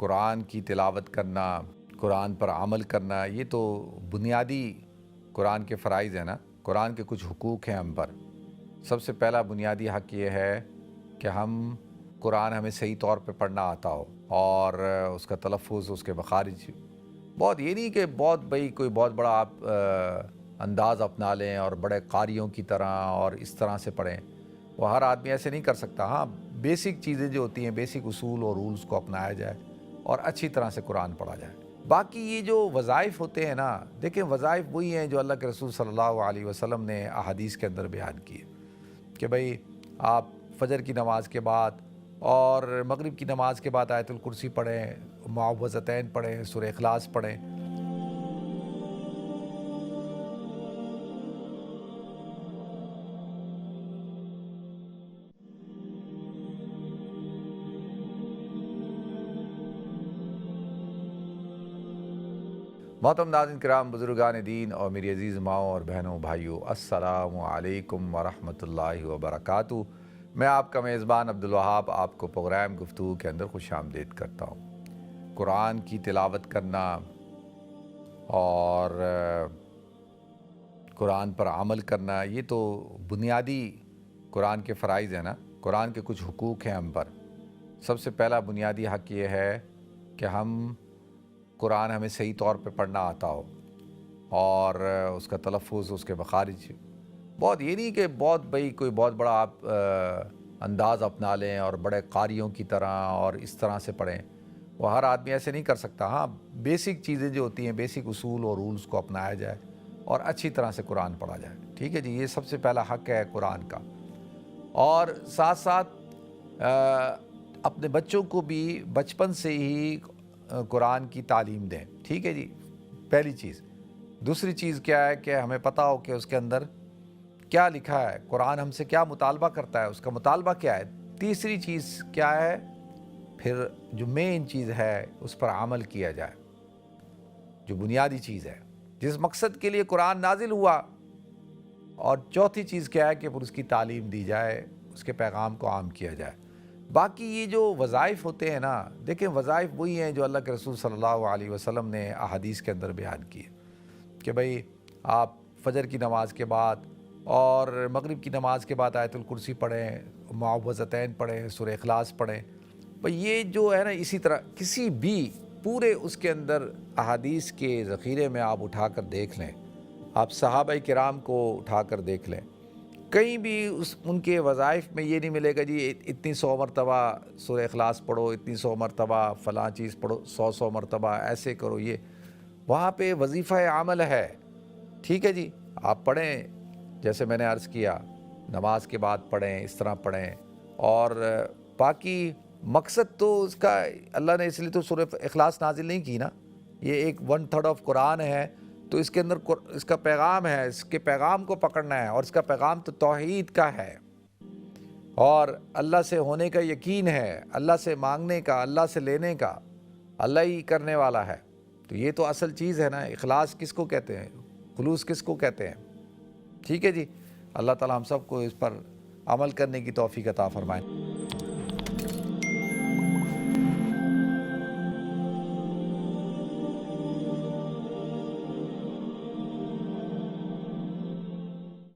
قرآن کی تلاوت کرنا، قرآن پر عمل کرنا، یہ تو بنیادی قرآن کے فرائض ہیں نا۔ قرآن کے کچھ حقوق ہیں ہم پر۔ سب سے پہلا بنیادی حق یہ ہے کہ قرآن ہمیں صحیح طور پہ پڑھنا آتا ہو اور اس کا تلفظ، اس کے مخارج بہت، یہ نہیں کہ بہت کوئی بہت بڑا آپ انداز اپنا لیں اور بڑے قاریوں کی طرح اور اس طرح سے پڑھیں۔ وہ ہر آدمی ایسے نہیں کر سکتا۔ ہاں، بیسک چیزیں جو ہوتی ہیں، بیسک اصول اور رولز کو اپنایا جائے اور اچھی طرح سے قرآن پڑھا جائے۔ باقی یہ جو وظائف ہوتے ہیں نا، دیکھیں وظائف وہی ہیں جو اللہ کے رسول صلی اللہ علیہ وسلم نے احادیث کے اندر بیان کیے کہ بھئی آپ فجر کی نماز کے بعد اور مغرب کی نماز کے بعد آیت الکرسی پڑھیں، معوذتین پڑھیں، سورہ اخلاص پڑھیں۔ محترم ناظرین کرام، بزرگان دین اور میری عزیز ماؤں اور بہنوں بھائیوں، السلام علیکم ورحمۃ اللہ وبرکاتہ۔ میں آپ کا میزبان عبدالوہاب آپ کو پروگرام گفتگو کے اندر خوش آمدید کرتا ہوں۔ قرآن کی تلاوت کرنا اور قرآن پر عمل کرنا، یہ تو بنیادی قرآن کے فرائض ہیں نا۔ قرآن کے کچھ حقوق ہیں ہم پر۔ سب سے پہلا بنیادی حق یہ ہے کہ قرآن ہمیں صحیح طور پہ پڑھنا آتا ہو اور اس کا تلفظ، اس کے مخارج بہت، یہ نہیں کہ بہت کوئی بہت بڑا آپ انداز اپنا لیں اور بڑے قاریوں کی طرح اور اس طرح سے پڑھیں۔ وہ ہر آدمی ایسے نہیں کر سکتا۔ ہاں، بیسک چیزیں جو ہوتی ہیں، بیسک اصول اور رولز کو اپنایا جائے اور اچھی طرح سے قرآن پڑھا جائے۔ ٹھیک ہے جی، یہ سب سے پہلا حق ہے قرآن کا۔ اور ساتھ ساتھ اپنے بچوں کو بھی بچپن سے ہی قرآن کی تعلیم دیں۔ ٹھیک ہے جی، پہلی چیز۔ دوسری چیز کیا ہے کہ ہمیں پتہ ہو کہ اس کے اندر کیا لکھا ہے، قرآن ہم سے کیا مطالبہ کرتا ہے، اس کا مطالبہ کیا ہے۔ تیسری چیز کیا ہے، پھر جو مین چیز ہے اس پر عمل کیا جائے، جو بنیادی چیز ہے جس مقصد کے لیے قرآن نازل ہوا۔ اور چوتھی چیز کیا ہے کہ پھر اس کی تعلیم دی جائے، اس کے پیغام کو عام کیا جائے۔ باقی یہ جو وظائف ہوتے ہیں نا، دیکھیں وظائف وہی ہیں جو اللہ کے رسول صلی اللہ علیہ وسلم نے احادیث کے اندر بیان کیے کہ بھئی آپ فجر کی نماز کے بعد اور مغرب کی نماز کے بعد آیت الکرسی پڑھیں، معوذتین پڑھیں، سورہ اخلاص پڑھیں۔ بھئی یہ جو ہے نا، اسی طرح کسی بھی پورے اس کے اندر احادیث کے ذخیرے میں آپ اٹھا کر دیکھ لیں، آپ صحابہ کرام کو اٹھا کر دیکھ لیں، کہیں بھی ان کے وظائف میں یہ نہیں ملے گا جی اتنی 100 مرتبہ سورہ اخلاص پڑھو، اتنی 100 مرتبہ فلاں چیز پڑھو، 100 مرتبہ ایسے کرو۔ یہ وہاں پہ وظیفہ عمل ہے۔ ٹھیک ہے جی، آپ پڑھیں جیسے میں نے عرض کیا، نماز کے بعد پڑھیں، اس طرح پڑھیں۔ اور باقی مقصد تو اس کا، اللہ نے اس لیے تو سورہ اخلاص نازل نہیں کی نا، یہ ایک 1/3 آف قرآن ہے، تو اس کے اندر اس کا پیغام ہے، اس کے پیغام کو پکڑنا ہے، اور اس کا پیغام تو توحید کا ہے اور اللہ سے ہونے کا یقین ہے، اللہ سے مانگنے کا، اللہ سے لینے کا، اللہ ہی کرنے والا ہے۔ تو یہ تو اصل چیز ہے نا۔ اخلاص کس کو کہتے ہیں، خلوص کس کو کہتے ہیں۔ ٹھیک ہے جی، اللہ تعالی ہم سب کو اس پر عمل کرنے کی توفیق عطا فرمائے۔